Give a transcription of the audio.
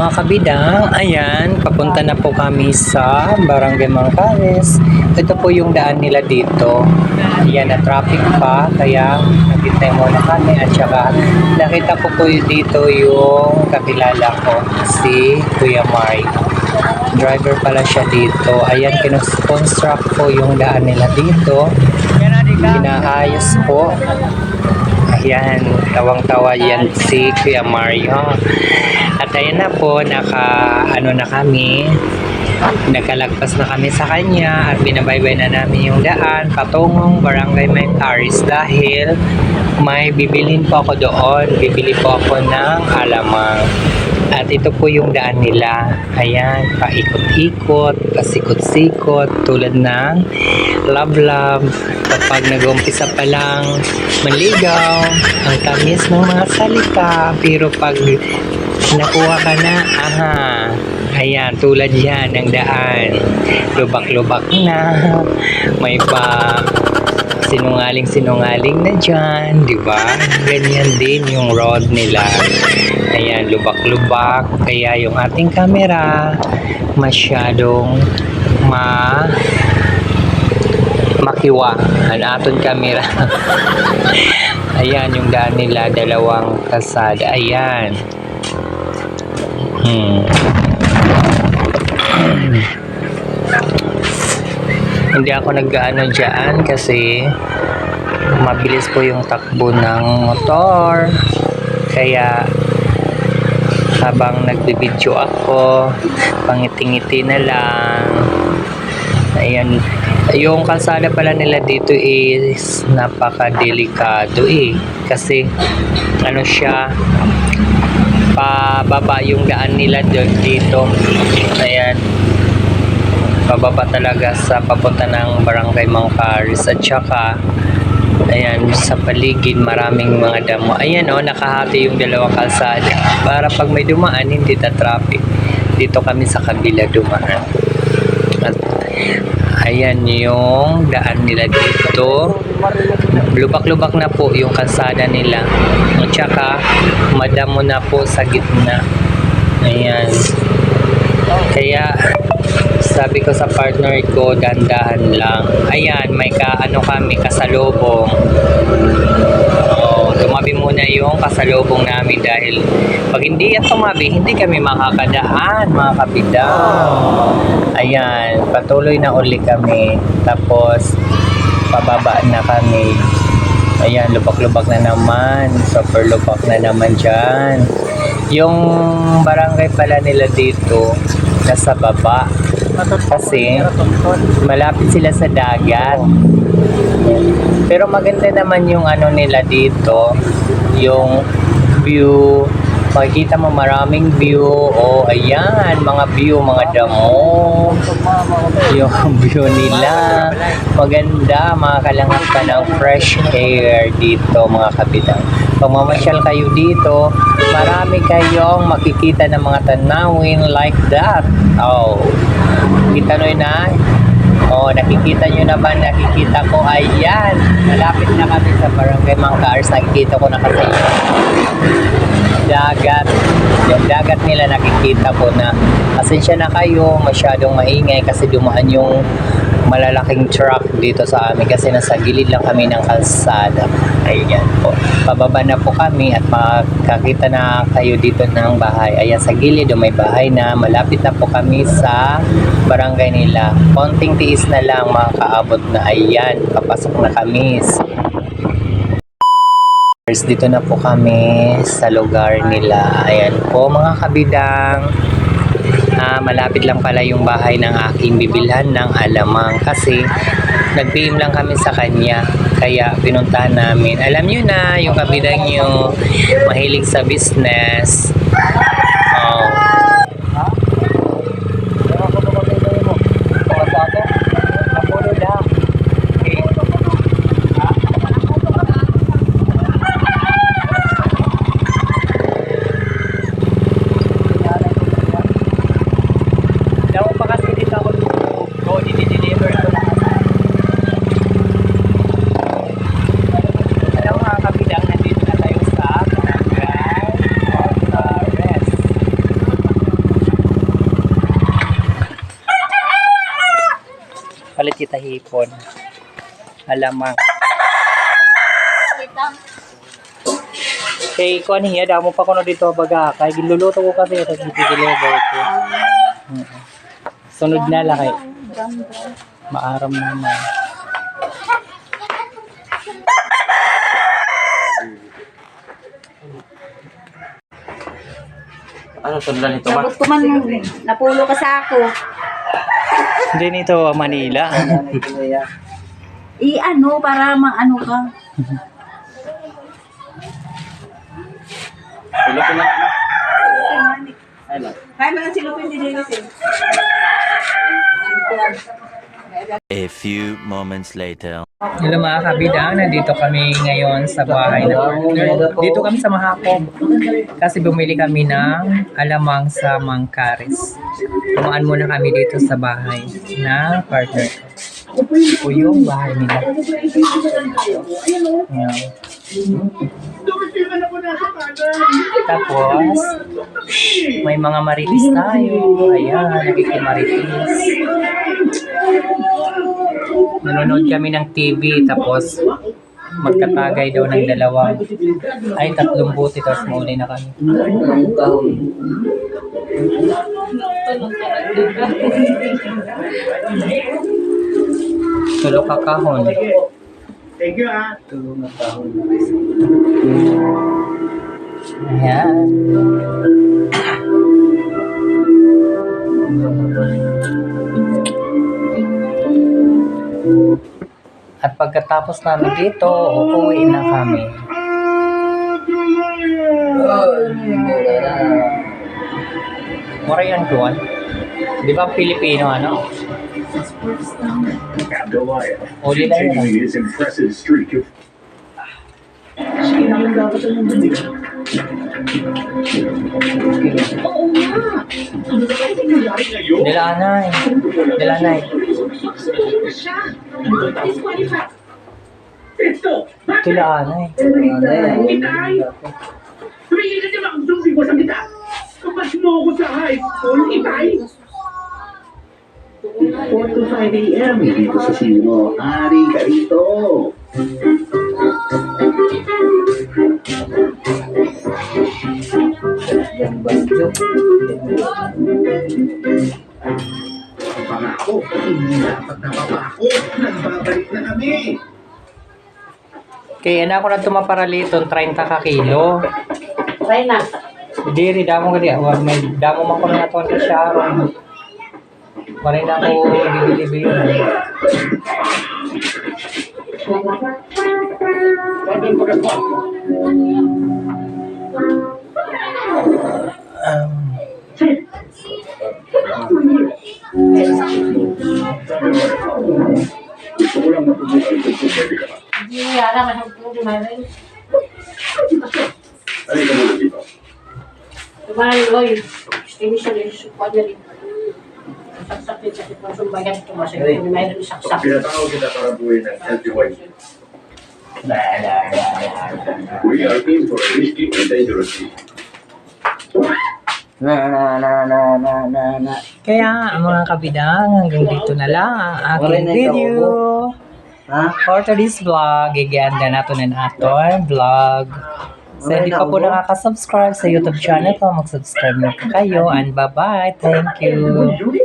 Mga kabidang, ayan, papunta na po kami sa Barangay Mangkares. Ito po yung daan nila dito. Ayan, na traffic pa, kaya nagintay muna kami. At saka, nakita ko po dito yung kakilala ko, si Kuya Mari. Driver pala siya dito. Ayan, kinonstruct po yung daan nila dito. Pinaayos po. Ayan, tawang-tawa yan si Kuya Mario. At ayan na po, nakalagpas na kami sa kanya at binabaybay na namin yung daan patungong Barangay Mangkares dahil may bibilhin po ako doon. Bibili po ako ng alamang. At ito po yung daan nila. Ayan, paikot-ikot, pasikot-sikot, tulad ng love-love. Kapag nag-umpisa pa lang manligaw, ang tamis ng mga salita. Pero pag nakuha ka na, ayan, tulad yan ng daan. Lubak-lubak na. May pa sinungaling na dyan, di ba? Ganyan din yung road nila. Ayan, lubak-lubak. Kaya yung ating camera masyadong makiwa. Ang ating camera. Ayan, yung daan nila, dalawang kalsada. Ayan. Hindi ako nag-gaano dyan kasi mabilis po yung takbo ng motor. Kaya habang nagbibidyo ako, pangiti-ngiti na lang. Ayan, yung kalsada pala nila dito is napaka-delikado kasi ano siya, pababa yung daan nila dito. Ayan, pababa talaga sa papunta ng Barangay Mangkares. At saka ayan, sa paligid maraming mga damo. Ayan nakahati yung dalawang kalsada para pag may dumaan hindi traffic. Dito kami sa kabila dumaan. At ayan yung daan nila dito. Lubak-lubak na po yung kalsada nila. At saka madamo na po sa gitna. Ayan. Kaya sabi ko sa partner ko, dandahan lang. Ayan, may kami, kasalubong. Tumabi muna yung kasalubong namin dahil pag hindi yan tumabi, hindi kami makakadaan, mga kabidang. Ayan, patuloy na uli kami. Tapos, pababa na kami. Ayan, lubak-lubak na naman. Super lubak na naman dyan. Yung barangay pala nila dito, nasa baba. Kasi malapit sila sa dagat. Pero maganda naman yung nila dito, yung view. Makikita mo maraming view. Ayan, mga view, mga damo. Yung view nila maganda, makakalangap ka ng fresh air dito, mga kabitang. Pag mamasyal kayo dito, marami kayong makikita ng mga tanawin like that. Kita nyo na? Nakikita nyo naman, nakikita ko. Ayan, malapit na kami sa Barangay Mangkares. Nakikita ko na kasi dagat. Yung dagat nila nakikita ko na. Pasensya na kayo, masyadong maingay kasi dumaan yung malalaking truck dito sa amin kasi nasa gilid lang kami ng kalsada. Ayan po. Pababa na po kami at makakita na kayo dito ng bahay. Ayan, sa gilid may bahay na. Malapit na po kami sa barangay nila. Konting tiis na lang, makakaabot na. Ayan, papasok na kami. Dito na po kami sa lugar nila. Ayan po, mga kabidang. Malapit lang pala yung bahay ng aking bibilhan ng alamang kasi nag-PM lang kami sa kanya kaya pinuntahan namin. Alam nyo na, yung kabidang nyo mahilig sa business. Hello mga kabidang, nandito na tayo sa Barangay Mangkares. hapon. Alamang. Kay ko niya, damo pa ko na dito baga. Kay giluluto ko kasi ito deliver ko. Sunod na lang kay. Maaram naman. Ano sundan ito ba? Sagot ko man, napulo ka sa ako. Hindi nito Manila. Ano, para maano ka. Tulo ko lang. Ano? Kaya mo lang silupin din nila sin. A few moments later. Hello mga kabidang, nandito kami ngayon sa bahay na partner. Dito kami sa Mahakob kasi bumili kami ng alamang sa Mangkaris. Tumaan muna kami dito sa bahay na partner. Ito yung bahay nila. Ayan. Tapos, may mga maritis tayo. Ayan, nakikimaritis. Nanonood kami ng TV, tapos magkatagay daw ng dalawang, ay 3 buti, tapos mauli na kami. Tulo ka kahon. Thank you ah. Ayan. At pagkatapos namin dito, uuwi na kami. Mura yan doon. Di ba Pilipino ano? Uli lang yun. His impressive streak of Dilanay. Dilanay. Dilanay. Tumingin ka naman ang susi ko sa kita. Kapag mo ako sa high school, itay. 4 to 5 a.m. Dito sa sino, ari ka rito. Pangako, hindi dapat napapako. Nagbabalik na kami. Kaya na ako na tumaparaliton, 30 ka kilo. Try na. Hindi rin, damo ka di. May damo man ko na ito ni Sharon. Marin ako bibili-bili. Gusto ko lang matutunan kung pwede ka. Hindi mo yara, masang di mayroon. Halika muna dito. Tumahan Loy. Hindi siya rin sukuan niya rin. Saksak din sa kitang sumbayan. Tumasag di mayroon saksak. Pinatawag kita para buuin ng healthy wife. We are in for a risky and dangerous sea. Kaya mga kabidang, hanggang dito na lang ang aking video. For today's vlog, iganda nato ng aton vlog. So, hindi pa po nakaka-subscribe sa YouTube channel ko, mag-subscribe na po kayo. And bye-bye. Thank you.